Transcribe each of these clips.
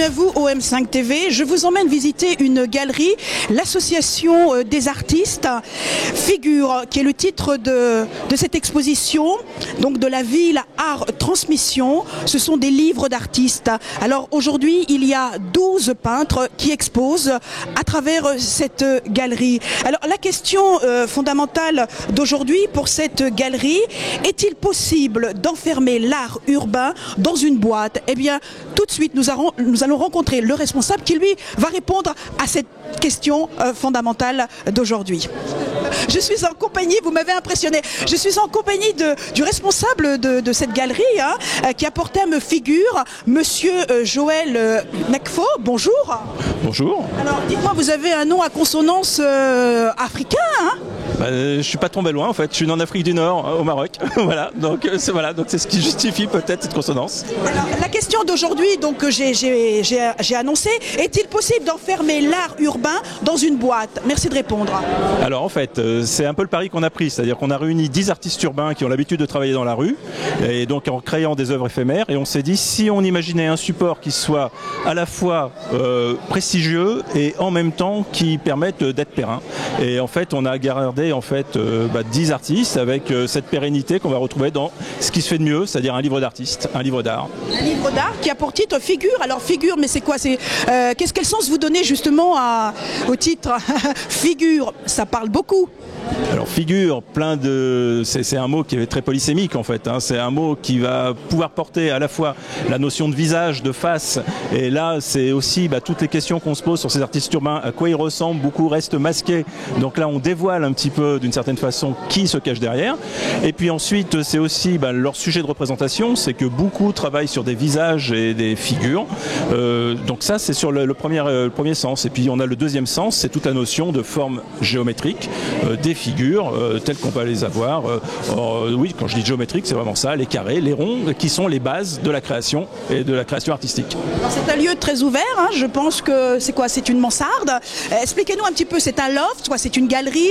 à vous OM5 TV. Je vous emmène visiter une galerie, l'association des artistes Figure, qui est le titre de cette exposition, donc de la ville Art Transmission. Ce sont des livres d'artistes. Alors aujourd'hui, il y a 12 peintres qui exposent à travers cette galerie. Alors la question fondamentale d'aujourd'hui pour cette galerie, est-il possible d'enfermer l'art urbain dans une boîte? Eh bien, tout de suite, nous allons rencontrer le responsable qui, lui, va répondre à cette question fondamentale d'aujourd'hui. Je suis en compagnie, vous m'avez impressionné, je suis en compagnie du responsable de cette galerie qui a porté à me figure, monsieur Joël Nekfo. Bonjour. Bonjour. Alors, dites-moi, vous avez un nom à consonance africain, hein? Je suis pas tombé loin en fait, je suis né en Afrique du Nord, au Maroc. Voilà, donc c'est ce qui justifie peut-être cette consonance. Alors, la question d'aujourd'hui, donc que j'ai annoncé, est-il possible d'enfermer l'art urbain dans une boîte? Merci de répondre. Alors en fait, c'est un peu le pari qu'on a pris, c'est-à-dire qu'on a réuni 10 artistes urbains qui ont l'habitude de travailler dans la rue, et donc en créant des œuvres éphémères, et on s'est dit si on imaginait un support qui soit à la fois prestigieux et en même temps qui permette d'être périn. Et en fait, on a gardé 10 artistes avec cette pérennité qu'on va retrouver dans ce qui se fait de mieux, c'est-à-dire un livre d'artiste, un livre d'art. Un livre d'art qui a pour titre Figure. Alors Figure, mais c'est quoi? Quel sens vous donnez justement au titre Figure? Ça parle beaucoup. Alors figure, c'est un mot qui est très polysémique en fait, hein. C'est un mot qui va pouvoir porter à la fois la notion de visage, de face, et là c'est aussi toutes les questions qu'on se pose sur ces artistes urbains, à quoi ils ressemblent, beaucoup restent masqués, donc là on dévoile un petit peu d'une certaine façon qui se cache derrière, et puis ensuite c'est aussi leur sujet de représentation, c'est que beaucoup travaillent sur des visages et des figures, donc ça c'est sur le premier sens, et puis on a le deuxième sens, c'est toute la notion de forme géométrique, des figures telles qu'on va les avoir. Oui, quand je dis géométrique, c'est vraiment ça, les carrés, les ronds, qui sont les bases de la création et de la création artistique. C'est un lieu très ouvert, hein. Je pense que c'est quoi? C'est une mansarde. Expliquez-nous un petit peu, c'est un loft, c'est une galerie,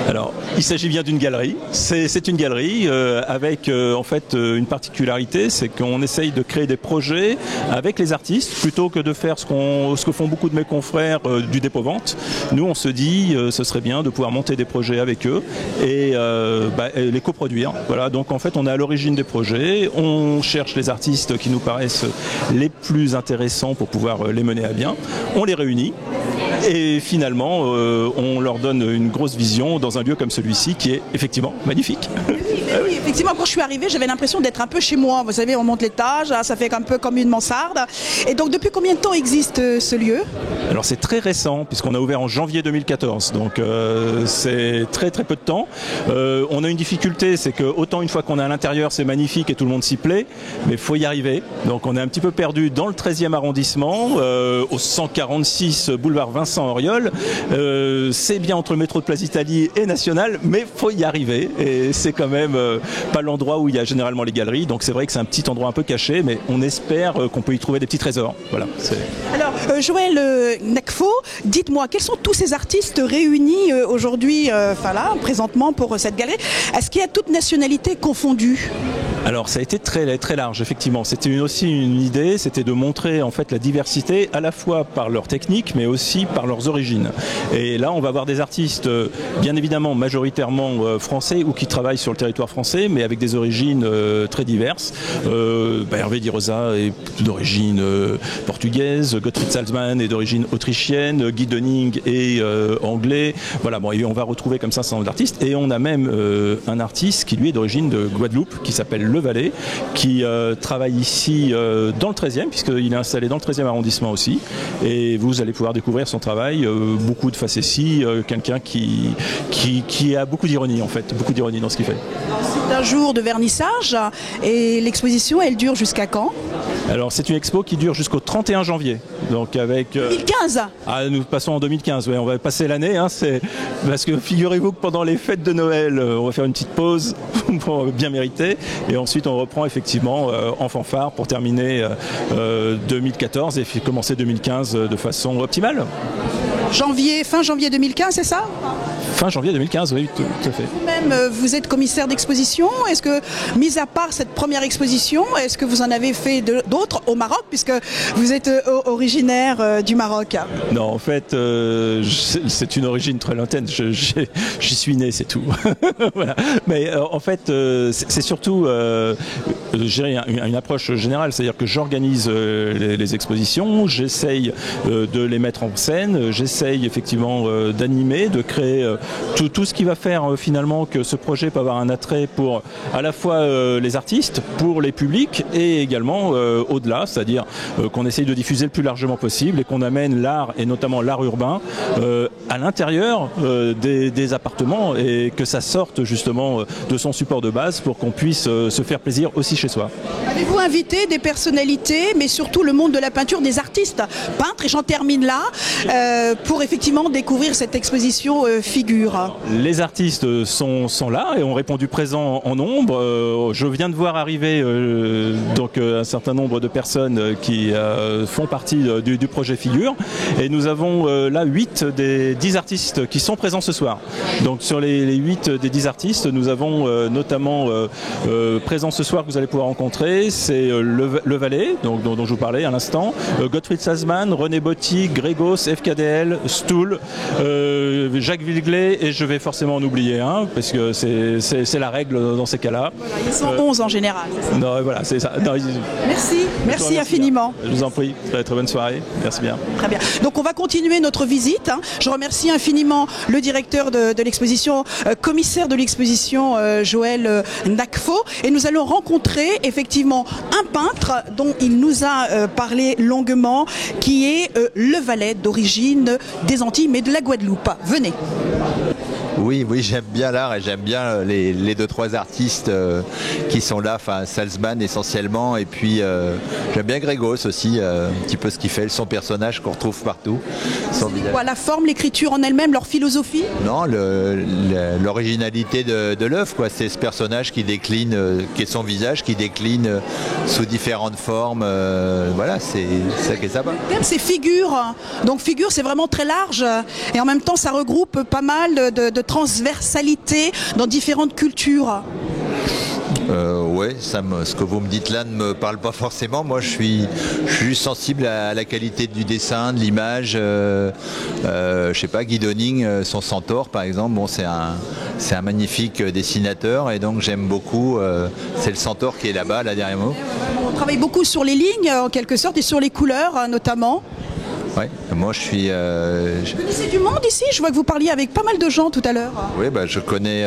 Alors, il s'agit bien d'une galerie. C'est une galerie avec en fait une particularité, c'est qu'on essaye de créer des projets avec les artistes plutôt que de faire ce que font beaucoup de mes confrères du dépôt-vente. Nous, on se dit, ce serait bien de pouvoir monter des projets avec eux et les coproduire. Voilà, donc en fait, on est à l'origine des projets, on cherche les artistes qui nous paraissent les plus intéressants pour pouvoir les mener à bien. On les réunit. Et finalement, on leur donne une grosse vision dans un lieu comme celui-ci qui est effectivement magnifique. Oui, effectivement, quand je suis arrivée, j'avais l'impression d'être un peu chez moi. Vous savez, on monte l'étage, ça fait un peu comme une mansarde. Et donc, depuis combien de temps existe ce lieu? Alors, c'est très récent, puisqu'on a ouvert en janvier 2014. Donc, c'est très très peu de temps. On a une difficulté, c'est que autant une fois qu'on est à l'intérieur, c'est magnifique et tout le monde s'y plaît, mais il faut y arriver. Donc, on est un petit peu perdu dans le 13e arrondissement, au 146 boulevard Vincent Auriol. C'est bien entre le métro de Place Italie et National, mais il faut y arriver. Et c'est quand même pas l'endroit où il y a généralement les galeries. Donc c'est vrai que c'est un petit endroit un peu caché, mais on espère qu'on peut y trouver des petits trésors. Voilà. Alors, Joël Nekfo, dites-moi, quels sont tous ces artistes réunis aujourd'hui, présentement pour cette galerie? Est-ce qu'il y a toute nationalité confondue? Alors ça a été très, très large, effectivement. C'était aussi une idée, c'était de montrer en fait la diversité à la fois par leur technique, mais aussi par leurs origines. Et là, on va avoir des artistes, bien évidemment, majoritairement français ou qui travaillent sur le territoire français, mais avec des origines très diverses. Hervé Di Rosa est d'origine portugaise, Gottfried Salzmann est d'origine autrichienne, Guy Dening est anglais. Voilà, bon, et on va retrouver comme ça un certain nombre d'artistes. Et on a même un artiste qui lui est d'origine de Guadeloupe, qui s'appelle Le Valais, qui travaille ici dans le 13e, puisqu'il est installé dans le 13e arrondissement aussi. Et vous allez pouvoir découvrir son travail, beaucoup de facéties, quelqu'un qui a beaucoup d'ironie en fait, beaucoup d'ironie dans ce qu'il fait. C'est un jour de vernissage et l'exposition elle dure jusqu'à quand? Alors c'est une expo qui dure jusqu'au 31 janvier. Donc avec 2015. Nous passons en 2015, ouais, on va passer l'année, hein, parce que figurez-vous que pendant les fêtes de Noël, on va faire une petite pause pour bien mériter, et ensuite on reprend effectivement en fanfare pour terminer 2014 et commencer 2015 de façon optimale. Fin janvier 2015, c'est ça? fin janvier 2015, oui, tout à fait. Vous-même, vous êtes commissaire d'exposition. Est-ce que, mis à part cette première exposition, est-ce que vous en avez fait d'autres au Maroc, puisque vous êtes originaire du Maroc? Non, en fait, c'est une origine très lointaine. J'y suis né, c'est tout. Voilà. Mais en fait, c'est surtout j'ai une approche générale, c'est-à-dire que j'organise les expositions, j'essaye de les mettre en scène, j'essaye effectivement d'animer, de créer tout ce qui va faire finalement que ce projet peut avoir un attrait pour à la fois les artistes, pour les publics et également au-delà, c'est-à-dire qu'on essaye de diffuser le plus largement possible et qu'on amène l'art, et notamment l'art urbain, à l'intérieur des appartements et que ça sorte justement de son support de base pour qu'on puisse se faire plaisir aussi chez soi. Avez-vous invité des personnalités, mais surtout le monde de la peinture, des artistes peintres, et j'en termine là, pour effectivement découvrir cette exposition Figures? Les artistes sont là et ont répondu présent en nombre. Je viens de voir arriver donc un certain nombre de personnes qui font partie du projet Figures, et nous avons là 8 des 10 artistes qui sont présents ce soir. Donc sur les 8 des 10 artistes, nous avons notamment présents ce soir que vous allez pouvoir rencontrer, c'est Le Valais, donc, dont je vous parlais à l'instant, Gottfried Salzmann, René Botti, Grégos, FKDL, Stool, Jacques Villeglet, et je vais forcément en oublier un, parce que c'est la règle dans ces cas-là. Voilà, ils sont 11 en général. Non, voilà, c'est ça. Non, merci infiniment. Je vous en prie, très bonne soirée, merci bien. Très bien. Donc on va continuer notre visite. Je remercie infiniment le directeur de l'exposition, commissaire de l'exposition, Joël Nakfo, et nous allons rencontrer effectivement un peintre dont il nous a parlé longuement, qui est Le Valais, d'origine des Antilles, mais de la Guadeloupe. Venez. Oui, j'aime bien l'art et j'aime bien les 2-3 artistes qui sont là, enfin Salzmann essentiellement, et puis j'aime bien Grégos aussi, un petit peu ce qu'il fait, son personnage qu'on retrouve partout. Quoi, la forme, l'écriture en elle-même, leur philosophie? Non, l'originalité de l'œuvre, quoi. C'est ce personnage qui décline, qui est son visage, qui décline sous différentes formes. Voilà, c'est ça qui est sympa. Le thème, c'est figure. Donc figure, c'est vraiment très large, et en même temps, ça regroupe pas mal de transversalité dans différentes cultures. Ouais, ce que vous me dites là ne me parle pas forcément. Moi, je suis juste sensible à la qualité du dessin, de l'image. Je sais pas, Guy Donning, son Centaure, par exemple. Bon, c'est un magnifique dessinateur, et donc j'aime beaucoup. C'est le Centaure qui est là-bas, là derrière moi. On travaille beaucoup sur les lignes, en quelque sorte, et sur les couleurs, notamment. Oui, moi je suis... Vous connaissez du monde ici? Je vois que vous parliez avec pas mal de gens tout à l'heure. Oui, je connais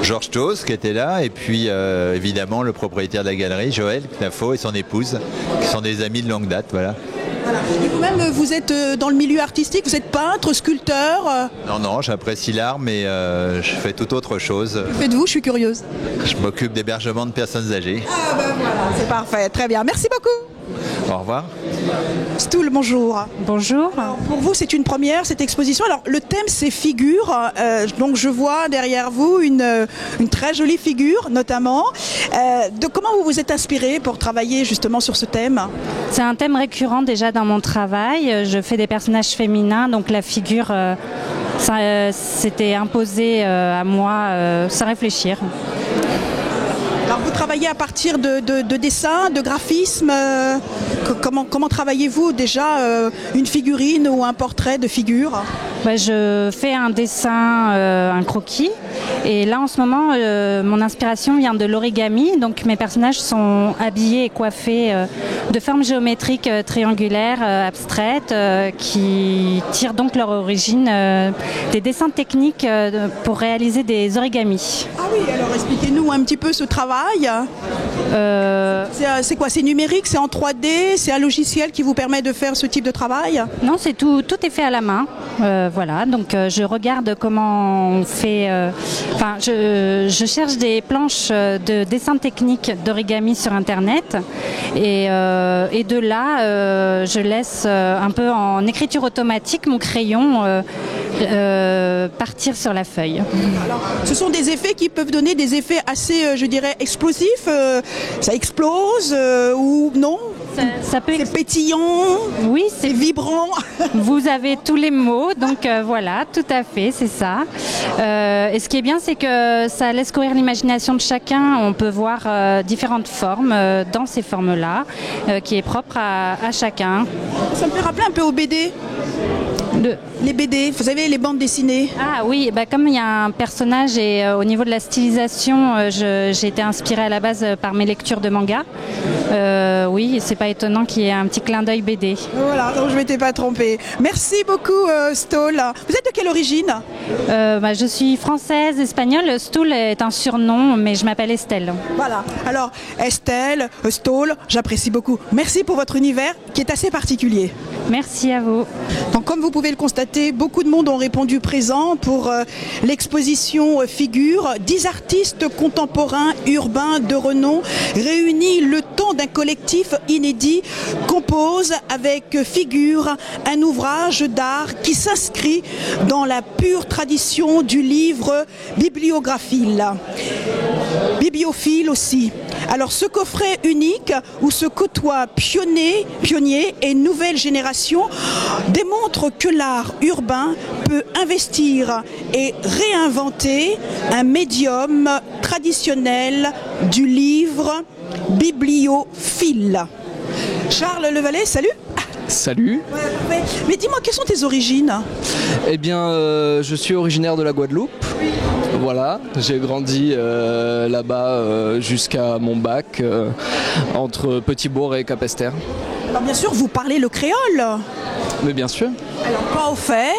Georges Toz qui était là, et puis évidemment le propriétaire de la galerie, Joël Knafo, et son épouse, qui sont des amis de longue date, voilà. Et vous-même, vous êtes dans le milieu artistique, vous êtes peintre, sculpteur? Non, j'apprécie l'art, mais je fais tout autre chose. Que faites-vous? Je suis curieuse. Je m'occupe d'hébergement de personnes âgées. Ah ben voilà, c'est parfait, très bien. Merci beaucoup. Au revoir. Stool, bonjour. Bonjour. Alors, pour vous, c'est une première, cette exposition. Alors, le thème, c'est figure. Donc, je vois derrière vous une très jolie figure, notamment. De comment vous vous êtes inspiré pour travailler justement sur ce thème? C'est un thème récurrent déjà dans mon travail. Je fais des personnages féminins, donc la figure, s'était imposée à moi sans réfléchir. Alors vous travaillez à partir de dessins, de graphismes. Comment travaillez-vous déjà une figurine ou un portrait de figure? Je fais un dessin, un croquis. Et là, en ce moment, mon inspiration vient de l'origami. Donc, mes personnages sont habillés et coiffés de formes géométriques triangulaires, abstraites, qui tirent donc leur origine des dessins techniques pour réaliser des origamis. Ah oui, alors expliquez-nous un petit peu ce travail. C'est quoi? C'est numérique? C'est en 3D? C'est un logiciel qui vous permet de faire ce type de travail? Non, c'est tout est fait à la main. Voilà, donc je regarde comment on fait... je cherche des planches de dessin technique d'origami sur Internet, et de là, je laisse un peu en écriture automatique mon crayon partir sur la feuille. Alors, ce sont des effets qui peuvent donner des effets assez, je dirais, explosifs. Ça explose ou non? Ça peut C'est pétillant, Oui, c'est vibrant. Vous avez tous les mots, donc voilà, tout à fait, c'est ça. Et ce qui est bien, c'est que ça laisse courir l'imagination de chacun. On peut voir différentes formes dans ces formes-là, qui est propre à chacun. Ça me fait rappeler un peu aux BD. Les BD, vous savez, les bandes dessinées. Ah oui, bah comme il y a un personnage et au niveau de la stylisation, j'ai été inspirée à la base par mes lectures de manga. Oui, c'est pas étonnant qu'il y ait un petit clin d'œil BD. Voilà, donc je m'étais pas trompée. Merci beaucoup, Stoll. Vous êtes de quelle origine? Je suis française, espagnole. Stoll est un surnom, mais je m'appelle Estelle. Voilà. Alors, Estelle, Stoll, j'apprécie beaucoup. Merci pour votre univers qui est assez particulier. Merci à vous. Donc, comme vous pouvez le constater, beaucoup de monde ont répondu présent pour l'exposition Figures. 10 artistes contemporains urbains de renom réunis le temps d'un collectif inédit composent avec Figures un ouvrage d'art qui s'inscrit dans la pure tradition du livre bibliographile. Bibliophile aussi. Alors ce coffret unique où se côtoient pionniers et nouvelles générations démontre que l'art urbain peut investir et réinventer un médium traditionnel du livre bibliophile. Charles Levalet, salut. Salut. Mais dis-moi, quelles sont tes origines? Eh bien, je suis originaire de la Guadeloupe. Voilà, j'ai grandi là-bas jusqu'à mon bac, entre Petit-Bourg et Capesterre. Alors bien sûr, vous parlez le créole. Mais bien sûr. Alors pas au fait.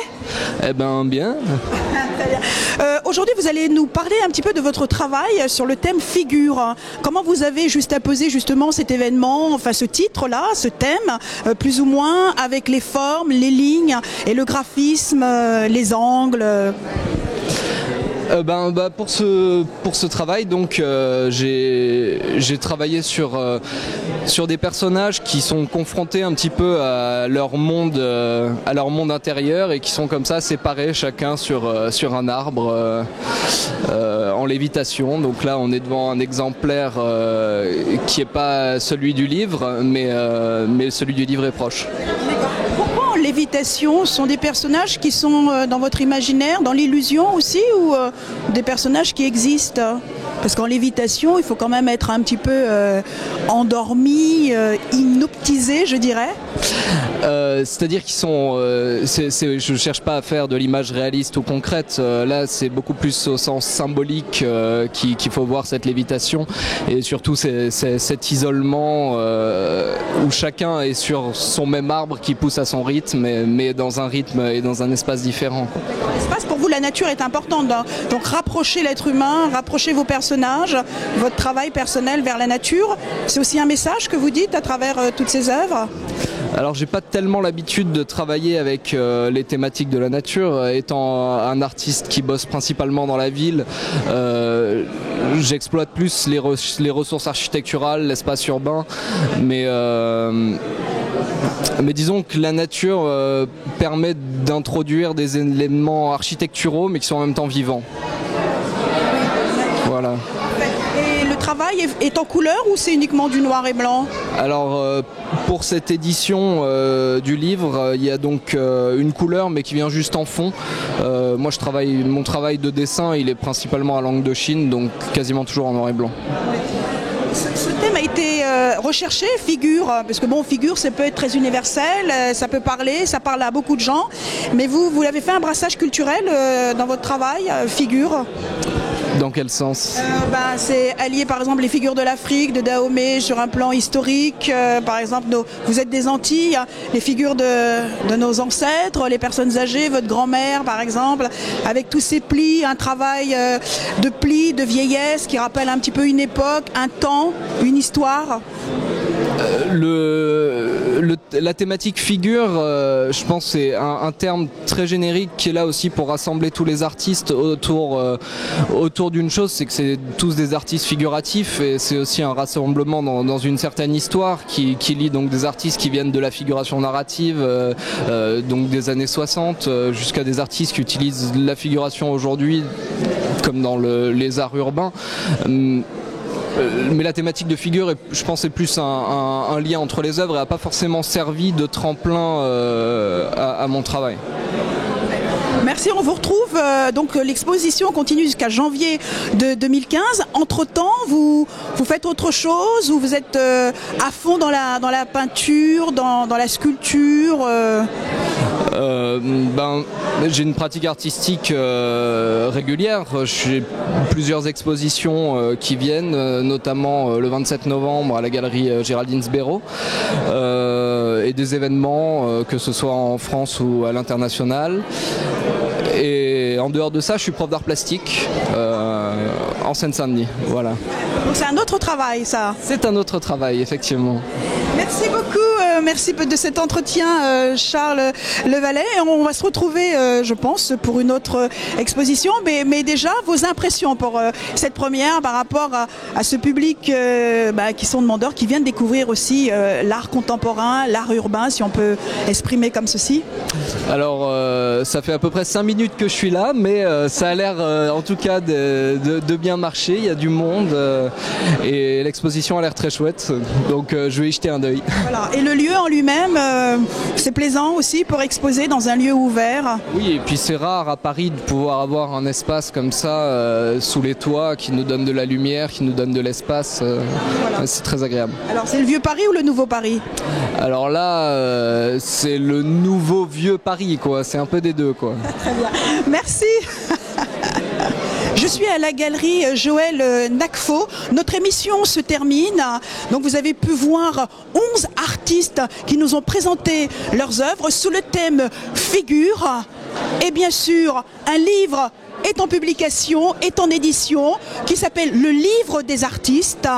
Eh ben bien. Aujourd'hui, vous allez nous parler un petit peu de votre travail sur le thème figure. Comment vous avez juxtaposé justement cet événement, enfin ce titre-là, ce thème, plus ou moins, avec les formes, les lignes et le graphisme, les angles. Pour ce travail, donc j'ai travaillé sur des personnages qui sont confrontés un petit peu à leur monde intérieur et qui sont comme ça séparés chacun sur un arbre en lévitation. Donc là, on est devant un exemplaire qui n'est pas celui du livre, mais celui du livre est proche. Lévitation sont des personnages qui sont dans votre imaginaire, dans l'illusion aussi, ou des personnages qui existent? Parce qu'en lévitation, il faut quand même être un petit peu endormi, hypnotisé, je dirais. C'est-à-dire qu'ils sont... je ne cherche pas à faire de l'image réaliste ou concrète. Là, c'est beaucoup plus au sens symbolique qu'il faut voir cette lévitation. Et surtout, c'est cet isolement où chacun est sur son même arbre qui pousse à son rythme, mais dans un rythme et dans un espace différent. L'espace, pour vous, la nature est importante. Donc rapprocher l'être humain, rapprocher vos personnages, votre travail personnel vers la nature. C'est aussi un message que vous dites à travers toutes ces œuvres? Alors j'ai pas tellement l'habitude de travailler avec les thématiques de la nature, étant un artiste qui bosse principalement dans la ville. J'exploite plus les ressources architecturales, l'espace urbain, mais disons que la nature permet d'introduire des éléments architecturaux mais qui sont en même temps vivants. Voilà. Et le travail est en couleur ou c'est uniquement du noir et blanc? Alors pour cette édition du livre, il y a donc une couleur mais qui vient juste en fond. Moi mon travail de dessin il est principalement à langue de Chine, donc quasiment toujours en noir et blanc. Ce thème a été recherché, figure, parce que bon, figure, ça peut être très universel, ça peut parler, ça parle à beaucoup de gens, mais vous avez fait un brassage culturel dans votre travail, figure? Dans quel sens? C'est allier par exemple les figures de l'Afrique, de Dahomey sur un plan historique, par exemple vous êtes des Antilles, les figures de nos ancêtres, les personnes âgées, votre grand-mère par exemple, avec tous ces plis, un travail de plis, de vieillesse qui rappelle un petit peu une époque, un temps, une histoire. La thématique figure, je pense c'est un terme très générique qui est là aussi pour rassembler tous les artistes autour d'une chose, c'est que c'est tous des artistes figuratifs et c'est aussi un rassemblement dans une certaine histoire qui lie donc des artistes qui viennent de la figuration narrative, donc des années 60, jusqu'à des artistes qui utilisent la figuration aujourd'hui comme dans les arts urbains. mais la thématique de figure, je pense, est plus un lien entre les œuvres et n'a pas forcément servi de tremplin à mon travail. Merci, on vous retrouve. Donc l'exposition continue jusqu'à janvier de 2015. Entre-temps, vous faites autre chose ou vous êtes à fond dans la peinture, dans la sculpture J'ai une pratique artistique régulière. J'ai plusieurs expositions qui viennent, notamment le 27 novembre à la galerie Géraldine Sbero, et des événements, que ce soit en France ou à l'international. Et en dehors de ça, je suis prof d'art plastique en Seine-Saint-Denis. Voilà. Donc c'est un autre travail, ça. C'est un autre travail, effectivement. Merci beaucoup, merci de cet entretien, Charles Levalet. On va se retrouver, je pense, pour une autre exposition. Mais déjà, vos impressions pour cette première par rapport à ce public qui sont demandeurs, qui viennent découvrir aussi l'art contemporain, l'art urbain, si on peut exprimer comme ceci. Alors, ça fait à peu près 5 minutes que je suis là, mais ça a l'air en tout cas de bien marcher. Il y a du monde et l'exposition a l'air très chouette. Donc, je vais y jeter un œil. Voilà. Et le lieu en lui-même, c'est plaisant aussi pour exposer dans un lieu ouvert. Oui, et puis c'est rare à Paris de pouvoir avoir un espace comme ça sous les toits qui nous donne de la lumière, qui nous donne de l'espace. Voilà. C'est très agréable. Alors c'est le vieux Paris ou le nouveau Paris? Alors là, c'est le nouveau vieux Paris, quoi. C'est un peu des deux, quoi. Très bien. Merci. Je suis à la galerie Joël Nakfo. Notre émission se termine. Donc vous avez pu voir 11 artistes qui nous ont présenté leurs œuvres sous le thème figure. Et bien sûr, un livre est en publication, est en édition, qui s'appelle Le Livre des Artistes.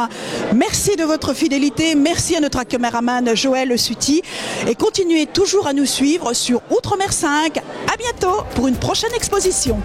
Merci de votre fidélité, merci à notre caméraman Joël Suti et continuez toujours à nous suivre sur Outremer 5. À bientôt pour une prochaine exposition.